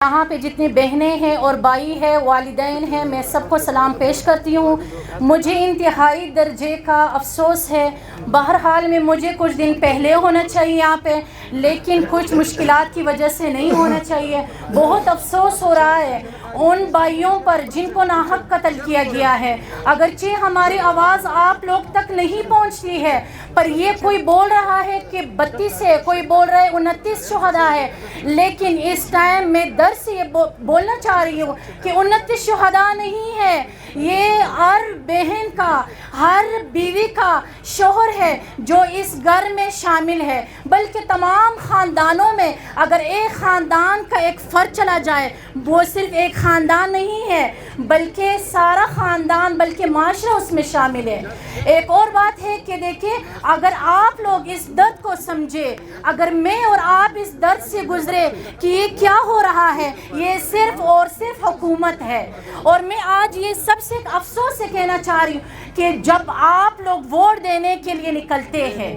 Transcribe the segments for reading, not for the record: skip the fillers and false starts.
यहाँ पे जितनी बहनें हैं और भाई है, वालिदैन हैं, मैं सबको सलाम पेश करती हूँ। मुझे इंतहाई दर्जे का अफसोस है। बहरहाल में मुझे कुछ दिन पहले होना चाहिए यहाँ पे, लेकिन कुछ मुश्किलात की वजह से नहीं होना चाहिए। बहुत अफसोस हो रहा है उन भाइयों पर जिनको नाहक कत्ल किया गया है। अगरचे हमारी आवाज़ आप लोग तक नहीं पहुँचती है, पर ये कोई बोल रहा है कि 32 है, कोई बोल रहा है 29 शुहदा है, लेकिन इस टाइम मैं दर्द से ये बोलना चाह रही हूँ कि 29 शुहदा नहीं है, ये हर बहन का, हर बीवी का शोहर है जो इस घर में शामिल है। बल्कि तमाम ख़ानदानों में अगर एक ख़ानदान का एक फ़र्द चला जाए, वो सिर्फ़ एक ख़ानदान नहीं है बल्कि सारा ख़ानदान, बल्कि माशरा उसमें शामिल है। एक और बात है कि देखिए, अगर आप लोग इस दर्द को समझे, अगर मैं और आप इस दर्द से गुजरे कि ये क्या हो रहा है, ये सिर्फ़ और सिर्फ हुकूमत है। और मैं आज ये सबसे अफसोस से कहना चाह रही हूँ कि जब आप लोग वोट देने के लिए निकलते हैं,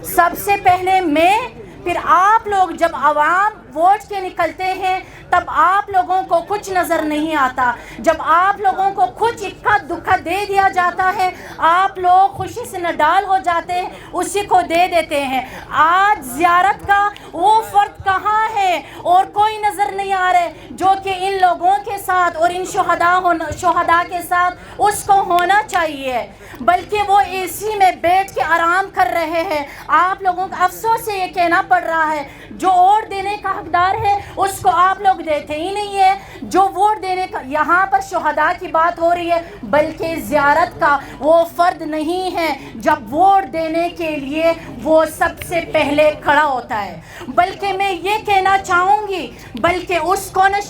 सबसे पहले मैं, फिर आप लोग जब आवाम वोट के निकलते हैं, तब आप लोगों को कुछ नज़र नहीं आता। जब आप लोगों को कुछ इक्का दुक्का दे दिया जाता है, आप लोग खुशी से नडाल हो जाते हैं, उसी को दे देते हैं। आज ज़ियारत का वो फ़र्द कहाँ है और कोई नज़र नहीं आ रहे जो कि इन लोगों के साथ और इन शुहदा के साथ उसको होना चाहिए, बल्कि वो एसी में बैठ के आराम कर रहे हैं। आप लोगों का अफसोस से ये कहना पड़ रहा है, जो वोट देने का हकदार है उसको आप लोग देते ही नहीं है। जो वोट देने का, यहाँ पर शुहदा की बात हो रही है, बल्कि ज़ियारत का वो फ़र्द नहीं है जब वोट देने के लिए वो सबसे पहले खड़ा होता है। बल्कि मैं ये कहना चाहूँगी, बल्कि उसको न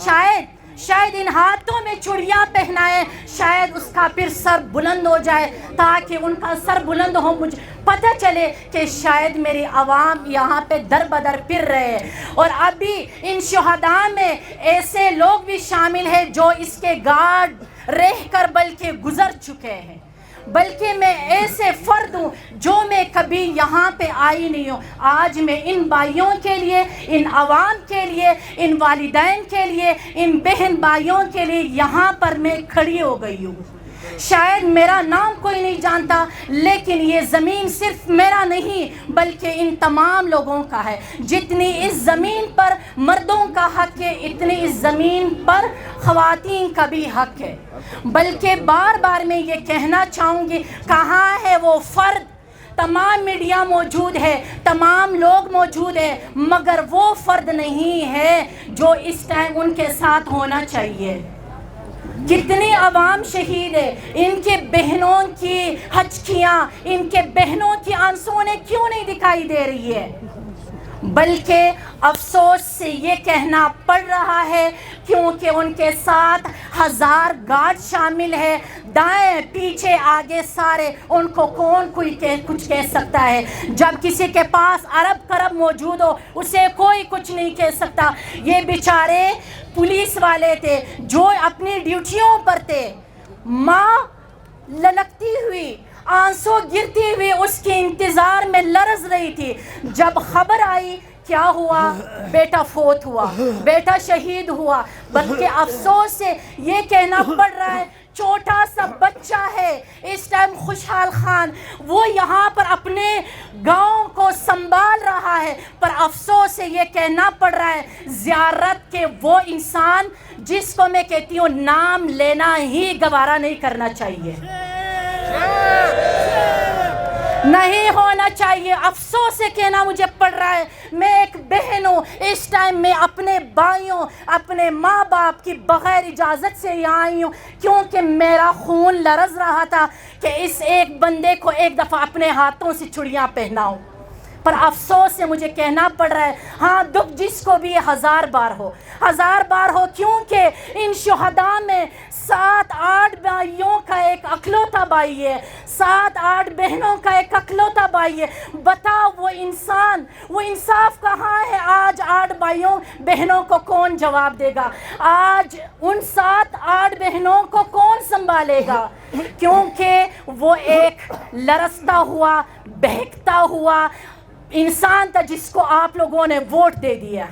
शायद इन हाथों में चूड़ियाँ पहनाए, शायद उसका फिर सर बुलंद हो जाए, ताकि उनका सर बुलंद हो, मुझे पता चले कि शायद मेरी आवाम यहाँ पे दर बदर फिर रहे हैं। और अभी इन शुहदा में ऐसे लोग भी शामिल हैं जो इसके गार्ड रह कर बल्कि गुजर चुके हैं। बल्कि मैं ऐसे फ़र्द हूँ जो मैं कभी यहाँ पे आई नहीं हूँ। आज मैं इन भाइयों के लिए, इन आवाम के लिए, इन वालिदैन के लिए, इन बहन भाइयों के लिए यहाँ पर मैं खड़ी हो गई हूँ। शायद मेरा नाम कोई नहीं जानता, लेकिन ये ज़मीन सिर्फ मेरा नहीं बल्कि इन तमाम लोगों का है। जितनी इस ज़मीन पर मर्दों का हक़ है, इतनी इस ज़मीन पर ख़वातीन का भी हक़ है। बल्कि बार बार मैं ये कहना चाहूँगी, कहाँ है वो फ़र्द? तमाम मीडिया मौजूद है, तमाम लोग मौजूद है, मगर वो फ़र्द नहीं है जो इस टाइम उनके साथ होना चाहिए। कितनी आवाम शहीद है, इनके बहनों की हचकियाँ, इनके बहनों की आंसुएं क्यों नहीं दिखाई दे रही है? बल्कि अफसोस से ये कहना पड़ रहा है क्योंकि उनके साथ 1000 गार्ड शामिल है, दाएं पीछे आगे सारे। उनको कौन कुछ कह सकता है? जब किसी के पास अरब करब मौजूद हो, उसे कोई कुछ नहीं कह सकता। ये बेचारे पुलिस वाले थे जो अपनी ड्यूटियों पर थे, माँ ललकती हुई, आंसू गिरती हुई उसके इंतज़ार में लरज़ रही थी। जब खबर आई, क्या हुआ? बेटा फोत हुआ, बेटा शहीद हुआ। बल्कि अफसोस से ये कहना पड़ रहा है, छोटा सा बच्चा है इस टाइम खुशहाल खान, वो यहाँ पर अपने गांव को संभाल रहा है, पर अफसोस से ये कहना पड़ रहा है, ज़ियारत के वो इंसान जिसको मैं कहती हूँ नाम लेना ही गवारा नहीं करना चाहिए, नहीं होना चाहिए। अफसोस से कहना मुझे पड़ रहा है, मैं एक बहन हूँ, इस टाइम मैं अपने भाइयों, अपने माँ बाप की बग़ैर इजाज़त से यहाँ आई हूँ, क्योंकि मेरा खून लरज़ रहा था कि इस एक बंदे को एक दफ़ा अपने हाथों से चूड़ियाँ पहनाऊँ। पर अफसोस से मुझे कहना पड़ रहा है, हाँ, दुख जिसको भी 1000 बार हो, 1000 बार हो, क्योंकि इन शुहदा में 7-8 भाइयों का एक अकलौता भाई है, 7-8 बहनों का एक अकलौता भाई है। बताओ वो इंसान, वो इंसाफ कहाँ है? आज 8 भाइयों बहनों को कौन जवाब देगा? आज उन 7-8 बहनों को कौन संभालेगा? क्योंकि वो एक लरसता हुआ, बहकता हुआ इंसान था जिसको आप लोगों ने वोट दे दिया।